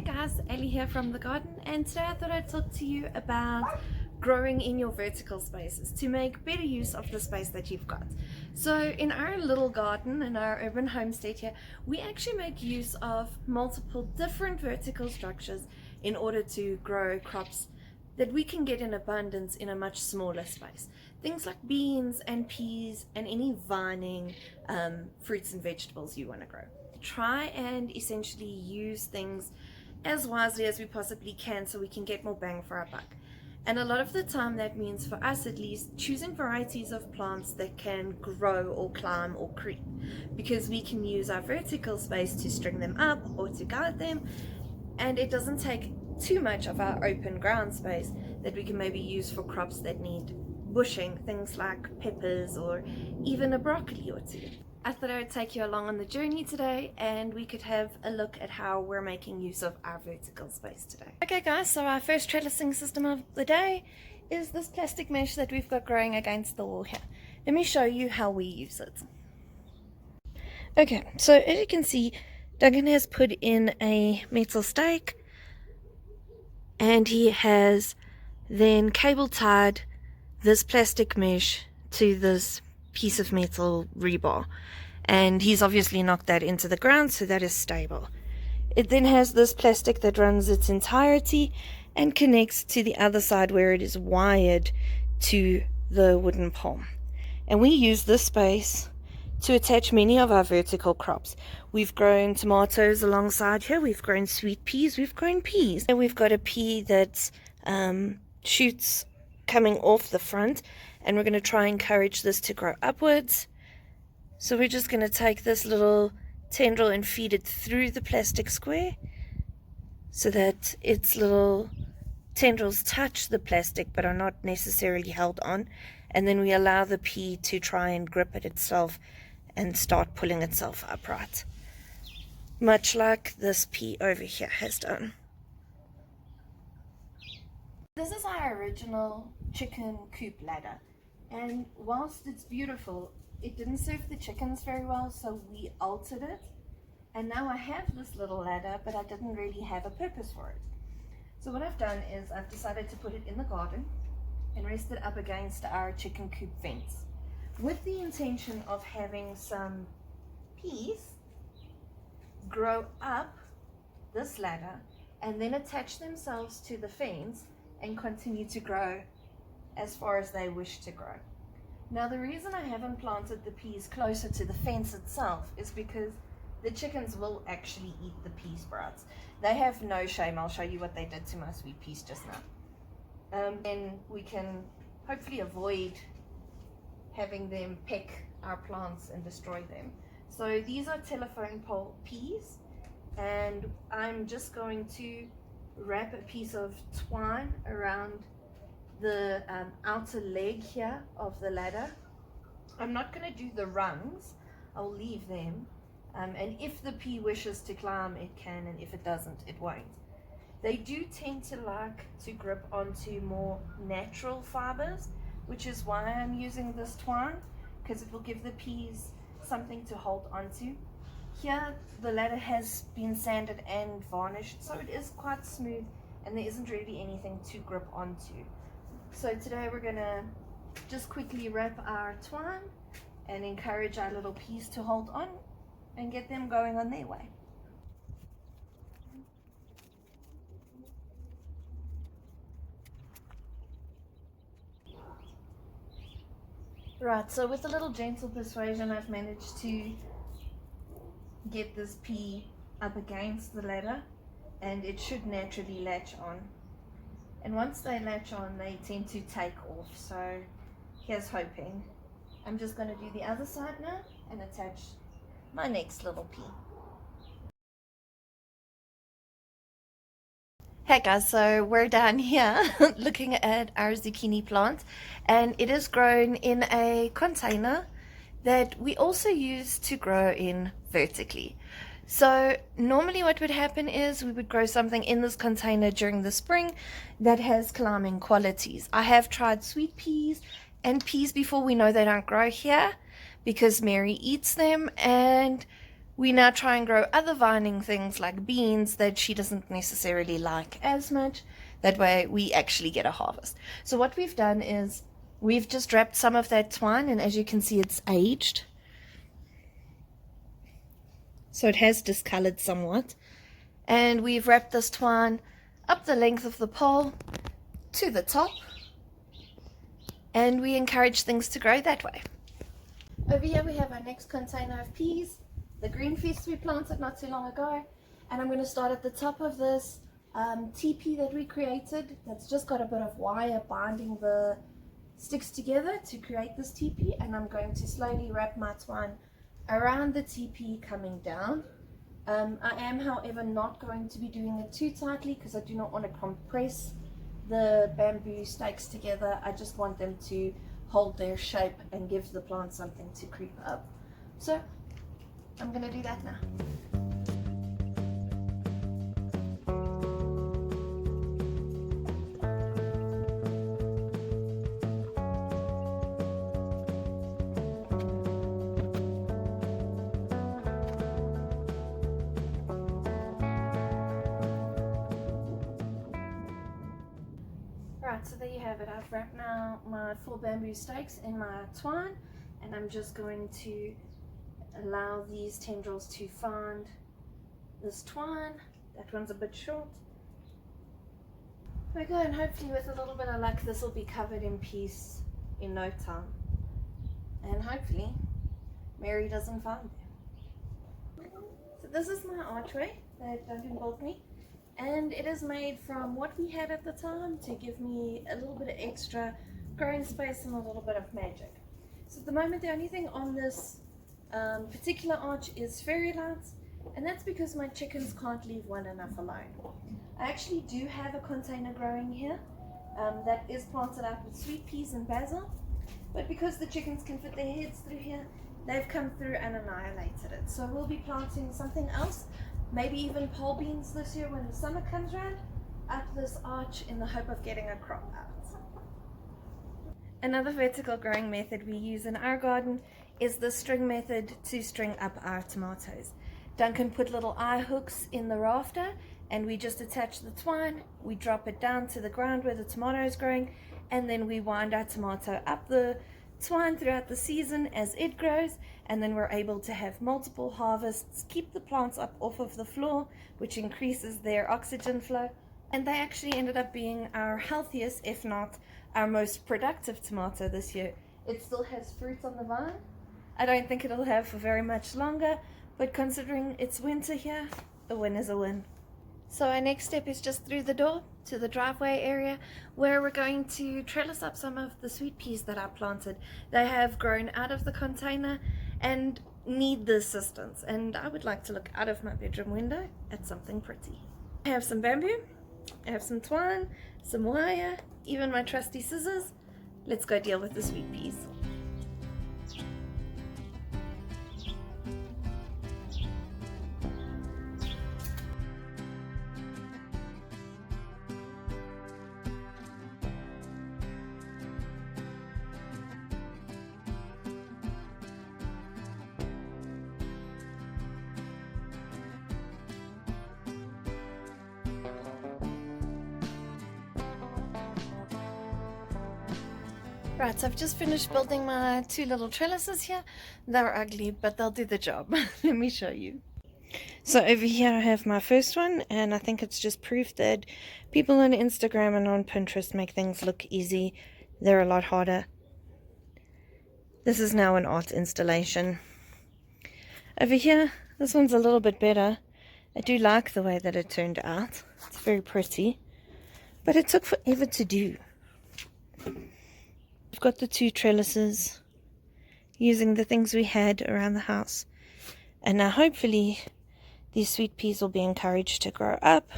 Hey guys, Ellie here from the garden, and today I thought I'd talk to you about growing in your vertical spaces to make better use of the space that you've got. So in our little garden, in our urban homestead here, we actually make use of multiple different vertical structures in order to grow crops that we can get in abundance in a much smaller space. Things like beans and peas and any vining fruits and vegetables you want to grow. Try and essentially use things as wisely as we possibly can so we can get more bang for our buck. And a lot of the time that means, for us at least, choosing varieties of plants that can grow or climb or creep, because we can use our vertical space to string them up or to guide them, and it doesn't take too much of our open ground space that we can maybe use for crops that need bushing, things like peppers or even a broccoli or two. I thought I would take you along on the journey today and we could have a look at how we're making use of our vertical space today. Okay guys, so our first trellising system of the day is this plastic mesh that we've got growing against the wall here. Let me show you how we use it. Okay, so as you can see, Duncan has put in a metal stake and he has then cable tied this plastic mesh to this piece of metal rebar, and he's obviously knocked that into the ground, so that is stable. It then has this plastic that runs its entirety and connects to the other side where it is wired to the wooden pole, and we use this space to attach many of our vertical crops. We've grown tomatoes alongside here, we've grown sweet peas, we've grown peas, and we've got a pea that shoots coming off the front, and we're going to try and encourage this to grow upwards. So we're just going to take this little tendril and feed it through the plastic square so that its little tendrils touch the plastic but are not necessarily held on, and then we allow the pea to try and grip it itself and start pulling itself upright, much like this pea over here has done. This is our original chicken coop ladder, and whilst it's beautiful, it didn't serve the chickens very well, so we altered it, and now I have this little ladder, but I didn't really have a purpose for it. So what I've done is I've decided to put it in the garden and rest it up against our chicken coop fence, with the intention of having some peas grow up this ladder and then attach themselves to the fence and continue to grow as far as they wish to grow. Now the reason I haven't planted the peas closer to the fence itself is because the chickens will actually eat the pea sprouts. They have no shame. I'll show you what they did to my sweet peas just now. And we can hopefully avoid having them peck our plants and destroy them. So these are telephone pole peas, and I'm just going to wrap a piece of twine around the outer leg here of the ladder. I'm not going to do the rungs, I'll leave them, and if the pea wishes to climb it can, and if it doesn't it won't. They do tend to like to grip onto more natural fibers, which is why I'm using this twine, because it will give the peas something to hold onto. Here the ladder has been sanded and varnished, so it is quite smooth and there isn't really anything to grip onto. So today we're going to just quickly wrap our twine and encourage our little peas to hold on and get them going on their way. Right, so with a little gentle persuasion I've managed to get this pea up against the ladder, and it should naturally latch on. And once they latch on, they tend to take off, so here's hoping. I'm just going to do the other side now and attach my next little pea. Hey guys, so we're down here looking at our zucchini plant, and it is grown in a container that we also use to grow in vertically. So normally what would happen is we would grow something in this container during the spring that has climbing qualities. I have tried sweet peas and peas before. We know they don't grow here because Mary eats them, and we now try and grow other vining things like beans that she doesn't necessarily like as much. That way we actually get a harvest. So what we've done is we've just wrapped some of that twine, and as you can see, it's aged. So it has discolored somewhat. And we've wrapped this twine up the length of the pole to the top. And we encourage things to grow that way. Over here we have our next container of peas. The green feasts we planted not too long ago. And I'm going to start at the top of this teepee that we created. That's just got a bit of wire binding the sticks together to create this teepee. And I'm going to slowly wrap my twine around the teepee coming down. I am, however, not going to be doing it too tightly because I do not want to compress the bamboo stakes together. I just want them to hold their shape and give the plant something to creep up. So I'm going to do that now. Right, so there you have it. I've wrapped now my 4 bamboo stakes in my twine, and I'm just going to allow these tendrils to find this twine. That one's a bit short. Okay, and hopefully with a little bit of luck this will be covered in peace in no time. And hopefully Mary doesn't find them. So this is my archway that Duncan built me. And it is made from what we had at the time to give me a little bit of extra growing space and a little bit of magic. So at the moment the only thing on this particular arch is fairy lights, and that's because my chickens can't leave well enough alone. I actually do have a container growing here that is planted out with sweet peas and basil, but because the chickens can fit their heads through here, they've come through and annihilated it. So we'll be planting something else. Maybe even pole beans this year when the summer comes around, up this arch in the hope of getting a crop out. Another vertical growing method we use in our garden is the string method to string up our tomatoes. Duncan put little eye hooks in the rafter and we just attach the twine, we drop it down to the ground where the tomato is growing, and then we wind our tomato up the twine throughout the season as it grows, and then we're able to have multiple harvests, keep the plants up off of the floor, which increases their oxygen flow, and they actually ended up being our healthiest, if not our most productive tomato this year. It still has fruit on the vine. I don't think it'll have for very much longer, but considering it's winter here, a win is a win. So our next step is just through the door to the driveway area where we're going to trellis up some of the sweet peas that I planted. They have grown out of the container and need the assistance, and I would like to look out of my bedroom window at something pretty. I have some bamboo, I have some twine, some wire, even my trusty scissors. Let's go deal with the sweet peas. Right, so I've just finished building my 2 little trellises here. They're ugly, but they'll do the job. Let me show you. So over here I have my first one, and I think it's just proof that people on Instagram and on Pinterest make things look easy. They're a lot harder. This is now an art installation. Over here, this one's a little bit better. I do like the way that it turned out. It's very pretty, but it took forever to do. We've got the 2 trellises using the things we had around the house, and now hopefully these sweet peas will be encouraged to grow up,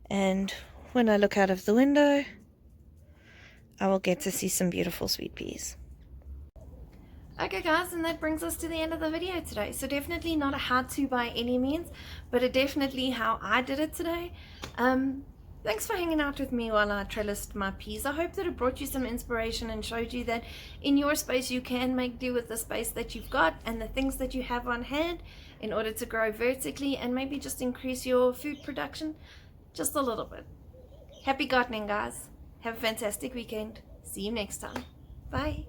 and when I look out of the window I will get to see some beautiful sweet peas. Okay guys, and that brings us to the end of the video today. So definitely not a how-to by any means, but definitely how I did it today. Thanks for hanging out with me while I trellised my peas. I hope that it brought you some inspiration and showed you that in your space you can make do with the space that you've got and the things that you have on hand. in order to grow vertically and maybe just increase your food production just a little bit. Happy gardening, guys. Have a fantastic weekend. See you next time. Bye.